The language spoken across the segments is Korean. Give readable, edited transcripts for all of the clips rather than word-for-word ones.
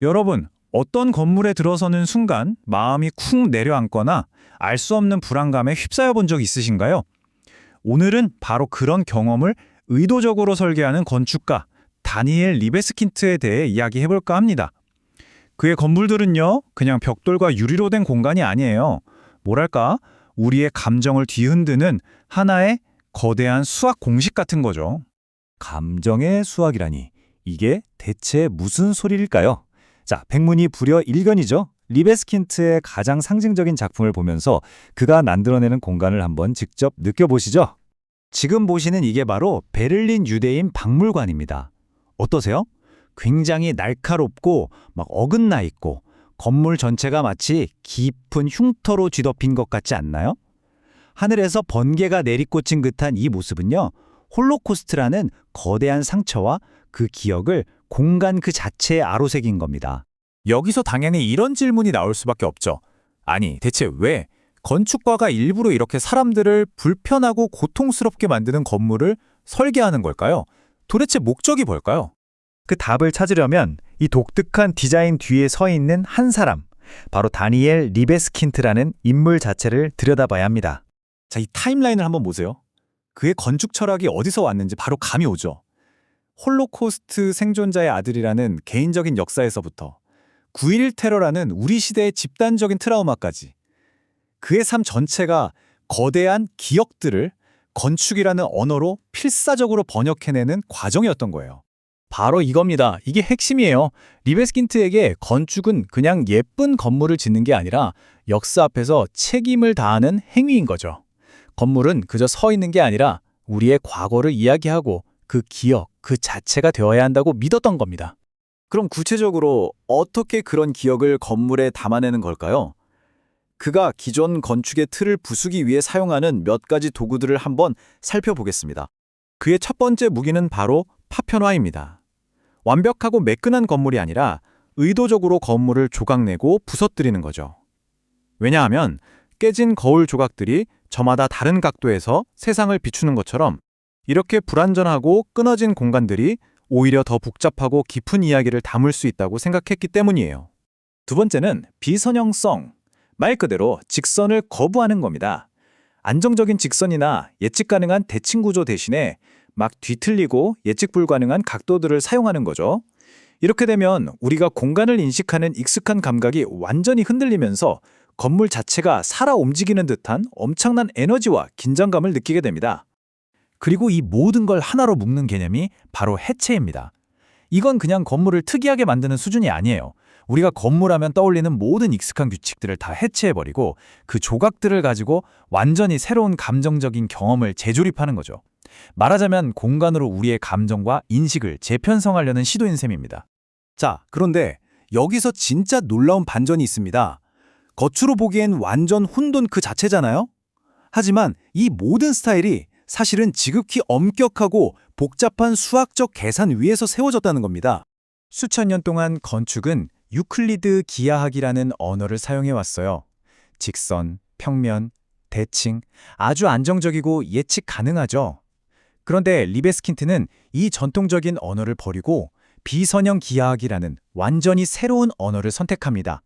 여러분, 어떤 건물에 들어서는 순간 마음이 쿵 내려앉거나 알 수 없는 불안감에 휩싸여 본 적 있으신가요? 오늘은 바로 그런 경험을 의도적으로 설계하는 건축가 다니엘 리베스킨트에 대해 이야기해볼까 합니다. 그의 건물들은요, 그냥 벽돌과 유리로 된 공간이 아니에요. 뭐랄까, 우리의 감정을 뒤흔드는 하나의 거대한 수학 공식 같은 거죠. 감정의 수학이라니 이게 대체 무슨 소리일까요? 자, 백문이 불여 일견이죠. 리베스킨트의 가장 상징적인 작품을 보면서 그가 만들어내는 공간을 한번 직접 느껴보시죠. 지금 보시는 이게 바로 베를린 유대인 박물관입니다. 어떠세요? 굉장히 날카롭고 막 어긋나 있고 건물 전체가 마치 깊은 흉터로 뒤덮인 것 같지 않나요? 하늘에서 번개가 내리꽂힌 듯한 이 모습은요, 홀로코스트라는 거대한 상처와 그 기억을 공간 그 자체에 아로새긴 겁니다. 여기서 당연히 이런 질문이 나올 수밖에 없죠. 아니, 대체 왜 건축가가 일부러 이렇게 사람들을 불편하고 고통스럽게 만드는 건물을 설계하는 걸까요? 도대체 목적이 뭘까요? 그 답을 찾으려면 이 독특한 디자인 뒤에 서 있는 한 사람, 바로 다니엘 리베스킨트라는 인물 자체를 들여다봐야 합니다. 자, 이 타임라인을 한번 보세요. 그의 건축 철학이 어디서 왔는지 바로 감이 오죠. 홀로코스트 생존자의 아들이라는 개인적인 역사에서부터 9.11 테러라는 우리 시대의 집단적인 트라우마까지 그의 삶 전체가 거대한 기억들을 건축이라는 언어로 필사적으로 번역해내는 과정이었던 거예요. 바로 이겁니다. 이게 핵심이에요. 리베스킨트에게 건축은 그냥 예쁜 건물을 짓는 게 아니라 역사 앞에서 책임을 다하는 행위인 거죠. 건물은 그저 서 있는 게 아니라 우리의 과거를 이야기하고 그 기억, 그 자체가 되어야 한다고 믿었던 겁니다. 그럼 구체적으로 어떻게 그런 기억을 건물에 담아내는 걸까요? 그가 기존 건축의 틀을 부수기 위해 사용하는 몇 가지 도구들을 한번 살펴보겠습니다. 그의 첫 번째 무기는 바로 파편화입니다. 완벽하고 매끈한 건물이 아니라 의도적으로 건물을 조각내고 부서뜨리는 거죠. 왜냐하면 깨진 거울 조각들이 저마다 다른 각도에서 세상을 비추는 것처럼 이렇게 불완전하고 끊어진 공간들이 오히려 더 복잡하고 깊은 이야기를 담을 수 있다고 생각했기 때문이에요. 두 번째는 비선형성, 말 그대로 직선을 거부하는 겁니다. 안정적인 직선이나 예측 가능한 대칭 구조 대신에 막 뒤틀리고 예측 불가능한 각도들을 사용하는 거죠. 이렇게 되면 우리가 공간을 인식하는 익숙한 감각이 완전히 흔들리면서 건물 자체가 살아 움직이는 듯한 엄청난 에너지와 긴장감을 느끼게 됩니다. 그리고 이 모든 걸 하나로 묶는 개념이 바로 해체입니다. 이건 그냥 건물을 특이하게 만드는 수준이 아니에요. 우리가 건물하면 떠올리는 모든 익숙한 규칙들을 다 해체해버리고 그 조각들을 가지고 완전히 새로운 감정적인 경험을 재조립하는 거죠. 말하자면 공간으로 우리의 감정과 인식을 재편성하려는 시도인 셈입니다. 자, 그런데 여기서 진짜 놀라운 반전이 있습니다. 겉으로 보기엔 완전 혼돈 그 자체잖아요? 하지만 이 모든 스타일이 사실은 지극히 엄격하고 복잡한 수학적 계산 위에서 세워졌다는 겁니다. 수천 년 동안 건축은 유클리드 기하학이라는 언어를 사용해왔어요. 직선, 평면, 대칭, 아주 안정적이고 예측 가능하죠. 그런데 리베스킨트는 이 전통적인 언어를 버리고 비선형 기하학이라는 완전히 새로운 언어를 선택합니다.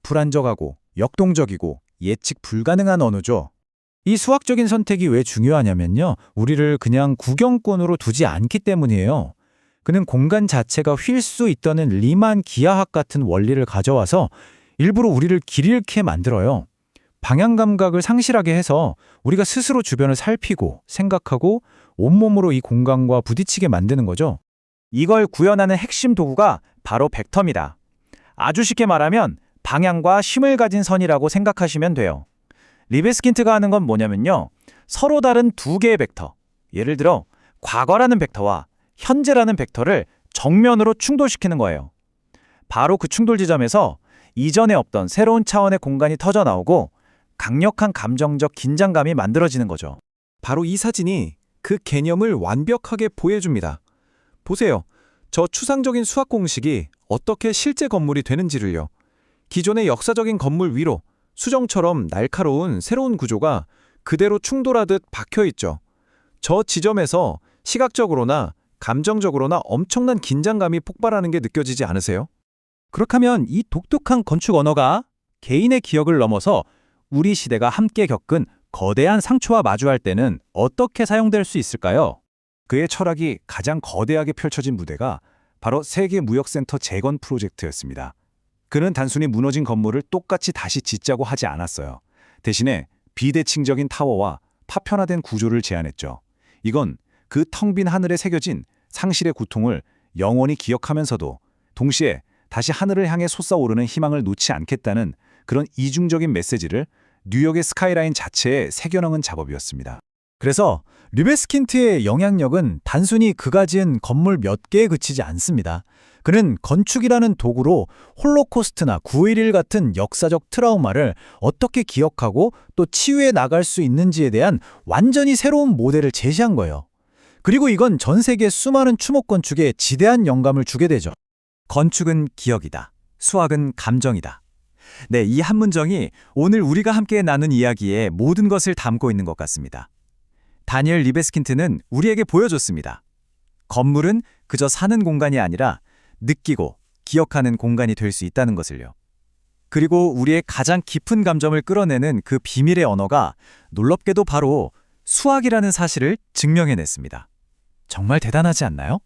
불안정하고 역동적이고 예측 불가능한 언어죠. 이 수학적인 선택이 왜 중요하냐면요, 우리를 그냥 구경꾼으로 두지 않기 때문이에요. 그는 공간 자체가 휠 수 있다는 리만 기하학 같은 원리를 가져와서 일부러 우리를 길 잃게 만들어요. 방향 감각을 상실하게 해서 우리가 스스로 주변을 살피고 생각하고 온몸으로 이 공간과 부딪히게 만드는 거죠. 이걸 구현하는 핵심 도구가 바로 벡터입니다. 아주 쉽게 말하면 방향과 힘을 가진 선이라고 생각하시면 돼요. 리베스킨트가 하는 건 뭐냐면요, 서로 다른 두 개의 벡터, 예를 들어 과거라는 벡터와 현재라는 벡터를 정면으로 충돌시키는 거예요. 바로 그 충돌 지점에서 이전에 없던 새로운 차원의 공간이 터져 나오고 강력한 감정적 긴장감이 만들어지는 거죠. 바로 이 사진이 그 개념을 완벽하게 보여줍니다. 보세요. 저 추상적인 수학 공식이 어떻게 실제 건물이 되는지를요. 기존의 역사적인 건물 위로 수정처럼 날카로운 새로운 구조가 그대로 충돌하듯 박혀있죠. 저 지점에서 시각적으로나 감정적으로나 엄청난 긴장감이 폭발하는 게 느껴지지 않으세요? 그렇다면 이 독특한 건축 언어가 개인의 기억을 넘어서 우리 시대가 함께 겪은 거대한 상처와 마주할 때는 어떻게 사용될 수 있을까요? 그의 철학이 가장 거대하게 펼쳐진 무대가 바로 세계무역센터 재건 프로젝트였습니다. 그는 단순히 무너진 건물을 똑같이 다시 짓자고 하지 않았어요. 대신에 비대칭적인 타워와 파편화된 구조를 제안했죠. 이건 그 텅 빈 하늘에 새겨진 상실의 고통을 영원히 기억하면서도 동시에 다시 하늘을 향해 솟아오르는 희망을 놓지 않겠다는 그런 이중적인 메시지를 뉴욕의 스카이라인 자체에 새겨넣은 작업이었습니다. 그래서 르베스킨트의 영향력은 단순히 그가 지은 건물 몇 개에 그치지 않습니다. 그는 건축이라는 도구로 홀로코스트나 9.11 같은 역사적 트라우마를 어떻게 기억하고 또 치유해 나갈 수 있는지에 대한 완전히 새로운 모델을 제시한 거예요. 그리고 이건 전 세계 수많은 추모 건축에 지대한 영감을 주게 되죠. 건축은 기억이다. 수학은 감정이다. 네, 이 한 문장이 오늘 우리가 함께 나눈 이야기의 모든 것을 담고 있는 것 같습니다. 다니엘 리베스킨트는 우리에게 보여줬습니다. 건물은 그저 사는 공간이 아니라 느끼고 기억하는 공간이 될 수 있다는 것을요. 그리고 우리의 가장 깊은 감정을 끌어내는 그 비밀의 언어가 놀랍게도 바로 수학이라는 사실을 증명해냈습니다. 정말 대단하지 않나요?